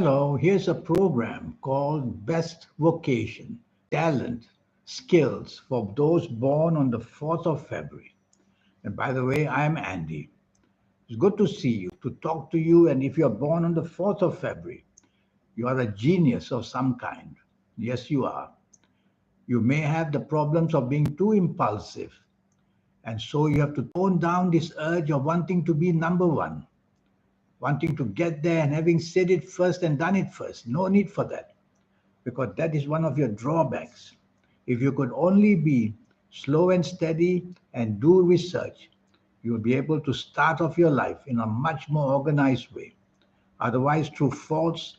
Hello, here's a program called Best Vocation, Talent, Skills for those born on the 4th of February. And by the way, I'm Andy. It's good to see you, to talk to you. And if you're born on the 4th of February, you are a genius of some kind. Yes, you are. You may have the problems of being too impulsive. And so you have to tone down this urge of wanting to be number one, wanting to get there and having said it first and done it first. No need for that, because that is one of your drawbacks. If you could only be slow and steady and do research, you will be able to start off your life in a much more organized way. Otherwise, through faults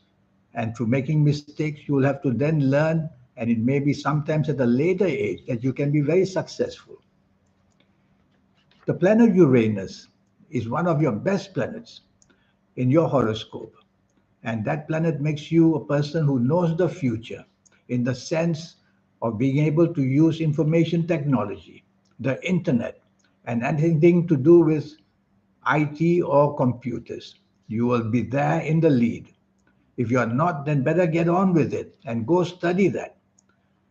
and through making mistakes, you will have to then learn, and it may be sometimes at a later age that you can be very successful. The planet Uranus is one of your best planets in your horoscope. And that planet makes you a person who knows the future in the sense of being able to use information technology, the internet, and anything to do with IT or computers. You will be there in the lead. If you are not, then better get on with it and go study that.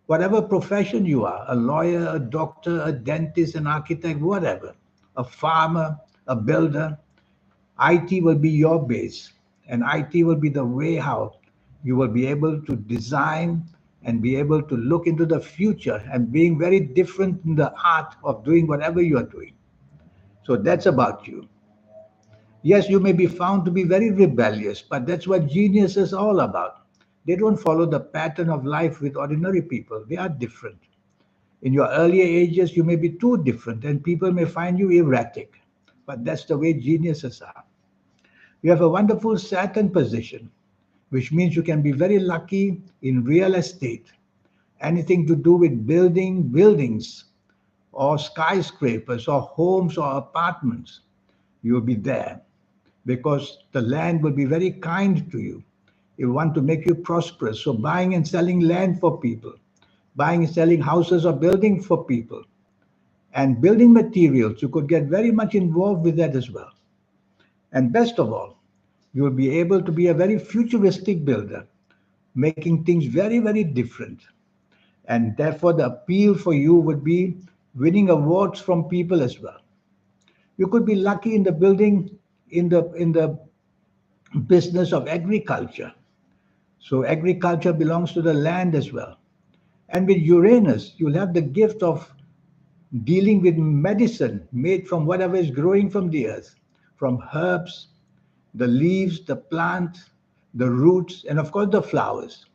Whatever profession you are, a lawyer, a doctor, a dentist, an architect, whatever, a farmer, a builder, IT will be your base, and IT will be the way how you will be able to design and be able to look into the future and being very different in the art of doing whatever you are doing. So that's about you. Yes, you may be found to be very rebellious, but that's what genius is all about. They don't follow the pattern of life with ordinary people. They are different. In your earlier ages, you may be too different, and people may find you erratic. But that's the way geniuses are. You have a wonderful Saturn position, which means you can be very lucky in real estate. Anything to do with building buildings or skyscrapers or homes or apartments, you'll be there because the land will be very kind to you. It want to make you prosperous. So buying and selling land for people, buying and selling houses or building for people, and building materials, you could get very much involved with that as well. And best of all, you will be able to be a very futuristic builder, making things very, very different. And therefore, the appeal for you would be winning awards from people as well. You could be lucky in the building, in the business of agriculture. So agriculture belongs to the land as well. And with Uranus, you'll have the gift of dealing with medicine made from whatever is growing from the earth, from herbs, the leaves, the plant, the roots, and of course the flowers.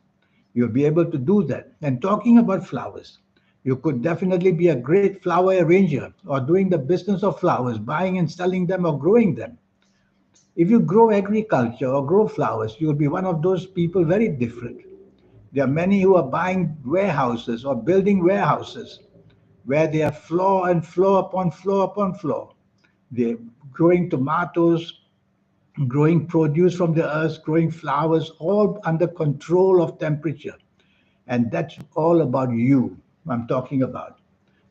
You'll be able to do that. And talking about flowers, you could definitely be a great flower arranger or doing the business of flowers, buying and selling them or growing them. If you grow agriculture or grow flowers, you'll be one of those people very different. There are many who are buying warehouses or building warehouses where they have floor and floor upon floor upon floor. They're growing tomatoes, growing produce from the earth, growing flowers, all under control of temperature. And that's all about you, I'm talking about.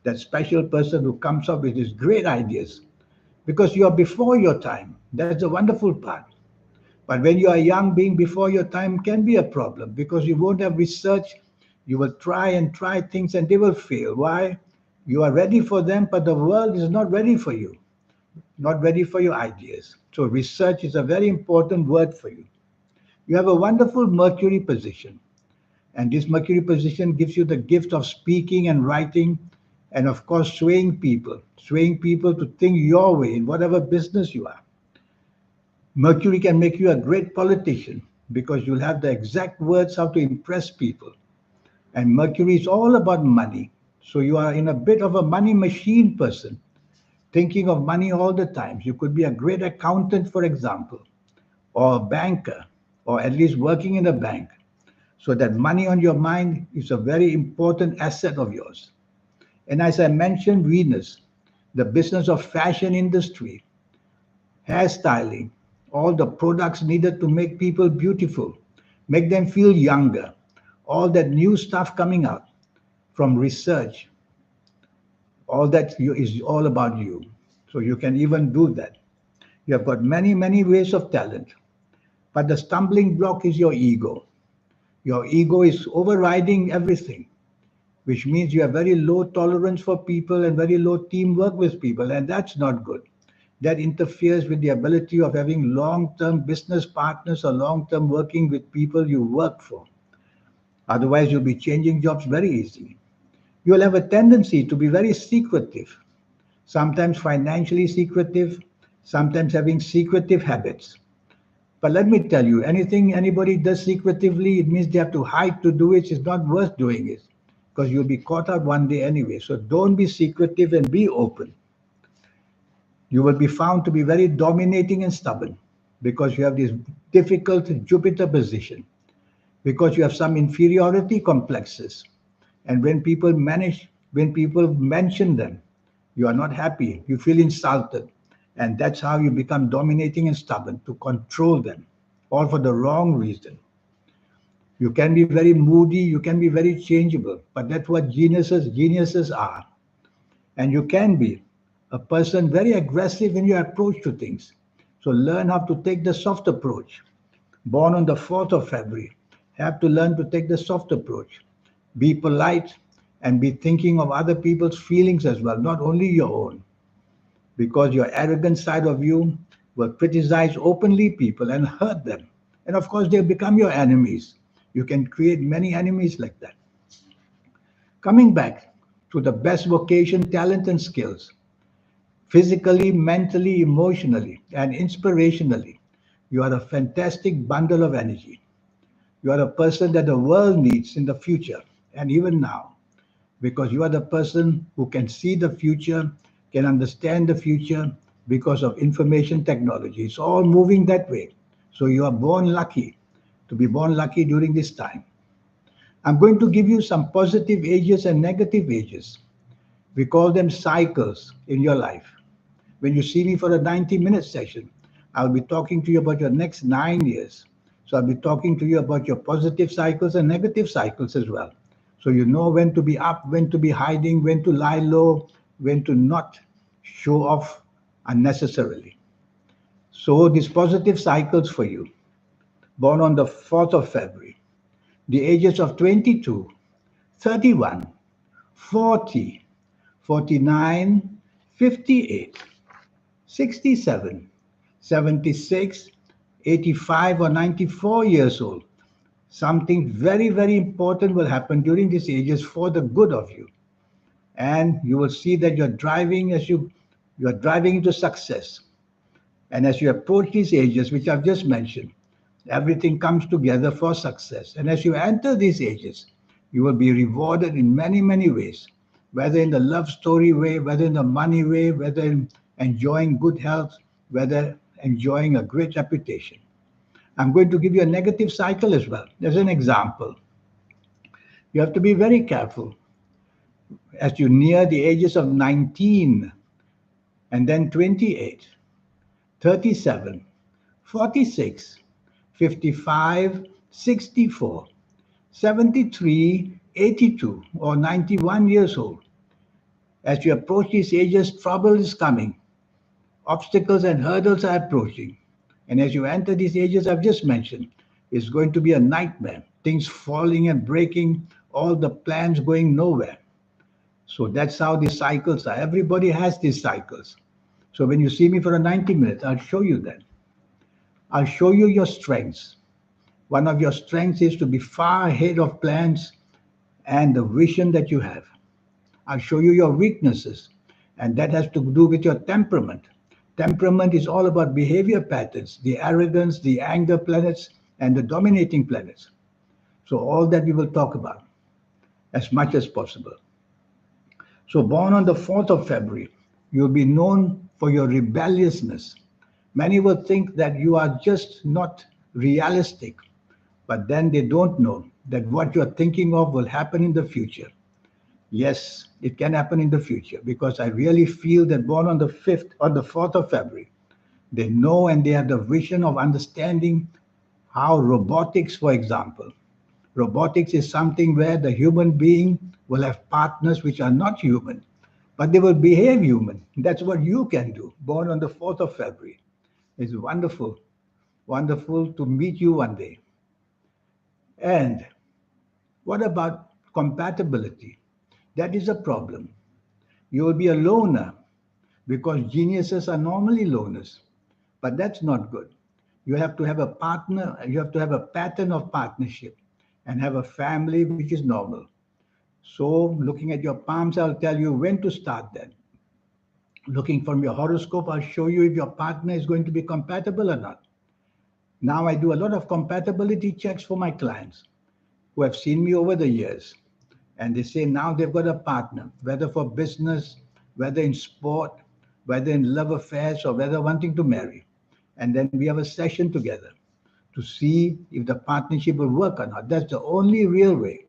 That special person who comes up with these great ideas because you are before your time. That's the wonderful part. But when you are young, being before your time can be a problem because you won't have research. You will try and try things and they will fail. Why? You are ready for them, but the world is not ready for you, not ready for your ideas. So research is a very important word for you. You have a wonderful Mercury position. And this Mercury position gives you the gift of speaking and writing, and of course, swaying people to think your way in whatever business you are. Mercury can make you a great politician because you'll have the exact words how to impress people. And Mercury is all about money. So you are in a bit of a money machine person, thinking of money all the time. You could be a great accountant, for example, or a banker, or at least working in a bank. So that money on your mind is a very important asset of yours. And as I mentioned, Venus, the business of fashion industry, hairstyling, all the products needed to make people beautiful, make them feel younger, all that new stuff coming out from research, all that is all about you. So you can even do that. You have got many, many ways of talent. But the stumbling block is your ego. Your ego is overriding everything, which means you have very low tolerance for people and very low teamwork with people, and that's not good. That interferes with the ability of having long term business partners or long term working with people you work for. Otherwise, you'll be changing jobs very easily. You'll have a tendency to be very secretive, sometimes financially secretive, sometimes having secretive habits. But let me tell you, anything anybody does secretively, it means they have to hide to do it. It's not worth doing it because you'll be caught out one day anyway. So don't be secretive and be open. You will be found to be very dominating and stubborn because you have this difficult Jupiter position, because you have some inferiority complexes. And when people mention them, you are not happy, you feel insulted. And that's how you become dominating and stubborn to control them, all for the wrong reason. You can be very moody, you can be very changeable, but that's what geniuses are. And you can be a person very aggressive in your approach to things. So learn how to take the soft approach. Born on the 4th of February, have to learn to take the soft approach. Be polite and be thinking of other people's feelings as well, not only your own. Because your arrogant side of you will criticize openly people and hurt them. And of course, they become your enemies. You can create many enemies like that. Coming back to the best vocation, talent, and skills, physically, mentally, emotionally, and inspirationally, you are a fantastic bundle of energy. You are a person that the world needs in the future and even now, because you are the person who can see the future, can understand the future because of information technology. It's all moving that way. So you are born lucky to be born lucky during this time. I'm going to give you some positive ages and negative ages. We call them cycles in your life. When you see me for a 90-minute session, I'll be talking to you about your next 9 years. So I'll be talking to you about your positive cycles and negative cycles as well. So you know when to be up, when to be hiding, when to lie low, when to not show off unnecessarily. So these positive cycles for you, born on the 4th of February, the ages of 22, 31, 40, 49, 58, 67, 76, 85, or 94 years old. Something very, very important will happen during these ages for the good of you. And you will see that you're driving into success. And as you approach these ages, which I've just mentioned, everything comes together for success. And as you enter these ages, you will be rewarded in many, many ways, whether in the love story way, whether in the money way, whether in enjoying good health, whether enjoying a great reputation. I'm going to give you a negative cycle as well. As an example, you have to be very careful as you near the ages of 19 and then 28, 37, 46, 55, 64, 73, 82, or 91 years old. As you approach these ages, trouble is coming. Obstacles and hurdles are approaching. And as you enter these ages I've just mentioned, it's going to be a nightmare. Things falling and breaking, all the plans going nowhere. So that's how these cycles are. Everybody has these cycles. So when you see me for a 90 minutes, I'll show you that. I'll show you your strengths. One of your strengths is to be far ahead of plans and the vision that you have. I'll show you your weaknesses, and that has to do with your temperament. Temperament is all about behavior patterns, the arrogance, the anger planets, and the dominating planets. So, all that we will talk about as much as possible. So, born on the 4th of February, you'll be known for your rebelliousness. Many will think that you are just not realistic, but then they don't know that what you're thinking of will happen in the future. Yes, it can happen in the future because I really feel that born on the 5th or the 4th of February, they know and they have the vision of understanding how robotics, for example, robotics is something where the human being will have partners which are not human, but they will behave human. That's what you can do, born on the 4th of February. It's wonderful. Wonderful to meet you one day. And what about compatibility? That is a problem. You will be a loner because geniuses are normally loners, but that's not good. You have to have a partner, you have to have a pattern of partnership and have a family which is normal. So, looking at your palms, I'll tell you when to start that. Looking from your horoscope, I'll show you if your partner is going to be compatible or not. Now, I do a lot of compatibility checks for my clients who have seen me over the years. And they say now they've got a partner, whether for business, whether in sport, whether in love affairs, or whether wanting to marry. And then we have a session together to see if the partnership will work or not. That's the only real way.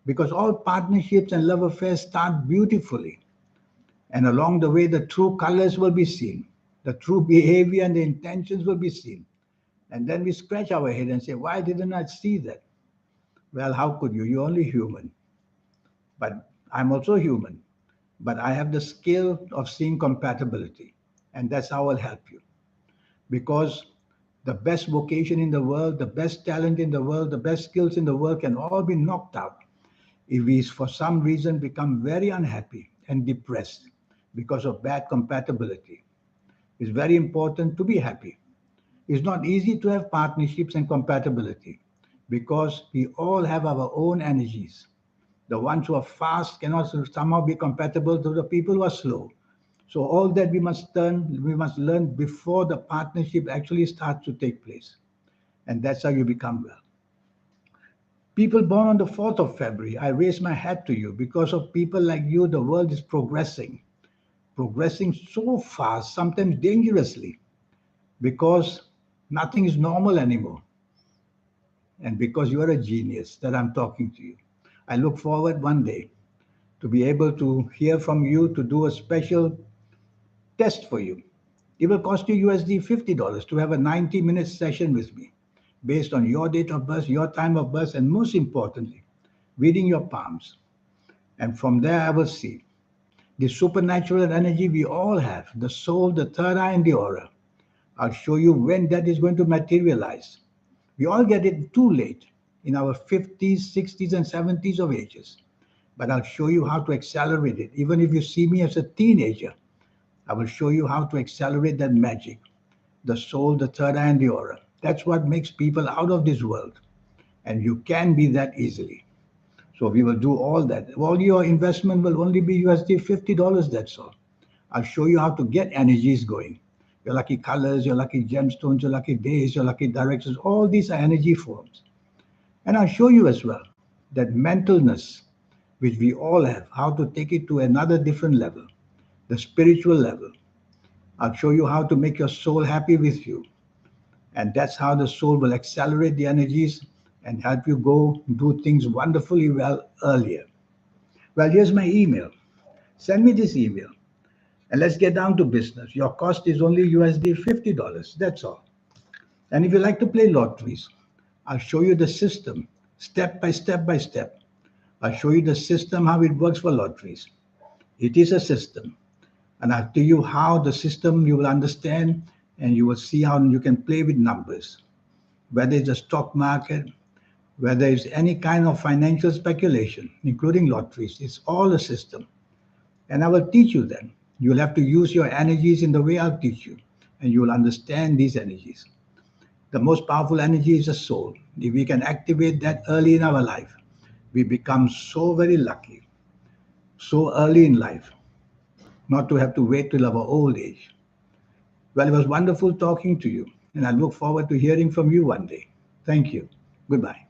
Because all partnerships and love affairs start beautifully. And along the way, the true colors will be seen. The true behavior and the intentions will be seen. And then we scratch our head and say, why didn't I see that? Well, how could you? You're only human. But I'm also human. But I have the skill of seeing compatibility. And that's how I'll help you. Because the best vocation in the world, the best talent in the world, the best skills in the world can all be knocked out if we, for some reason, become very unhappy and depressed because of bad compatibility. It's very important to be happy. It's not easy to have partnerships and compatibility because we all have our own energies. The ones who are fast cannot somehow be compatible to the people who are slow. So all that we must learn before the partnership actually starts to take place. And that's how you become well. People born on the 4th of February, I raise my hat to you. Because of people like you, the world is progressing so fast, sometimes dangerously, because nothing is normal anymore. And because you are a genius that I'm talking to you. I look forward one day to be able to hear from you to do a special test for you. It will cost you USD $50 to have a 90-minute session with me based on your date of birth, your time of birth, and most importantly, reading your palms. And from there, I will see the supernatural energy we all have, the soul, the third eye, and the aura. I'll show you when that is going to materialize. We all get it too late in our 50s, 60s, and 70s of ages. But I'll show you how to accelerate it. Even if you see me as a teenager, I will show you how to accelerate that magic, the soul, the third eye, and the aura. That's what makes people out of this world. And you can be that easily. So we will do all that. All your investment will only be USD $50, that's all. I'll show you how to get energies going. Your lucky colors, your lucky gemstones, your lucky days, your lucky directions, all these are energy forms. And I'll show you as well that mentalness, which we all have, how to take it to another different level, the spiritual level. I'll show you how to make your soul happy with you. And that's how the soul will accelerate the energies and help you go do things wonderfully well earlier. Well, here's my email. Send me this email and let's get down to business. Your cost is only USD $50. That's all. And if you like to play lotteries, I'll show you the system step by step by step. I'll show you the system, how it works for lotteries. It is a system. And I'll tell you how the system you will understand and you will see how you can play with numbers. Whether it's the stock market, whether it's any kind of financial speculation, including lotteries, it's all a system. And I will teach you then. You'll have to use your energies in the way I'll teach you, and you will understand these energies. The most powerful energy is the soul. If we can activate that early in our life, we become so very lucky, so early in life, not to have to wait till our old age. Well, it was wonderful talking to you, and I look forward to hearing from you one day. Thank you. Goodbye.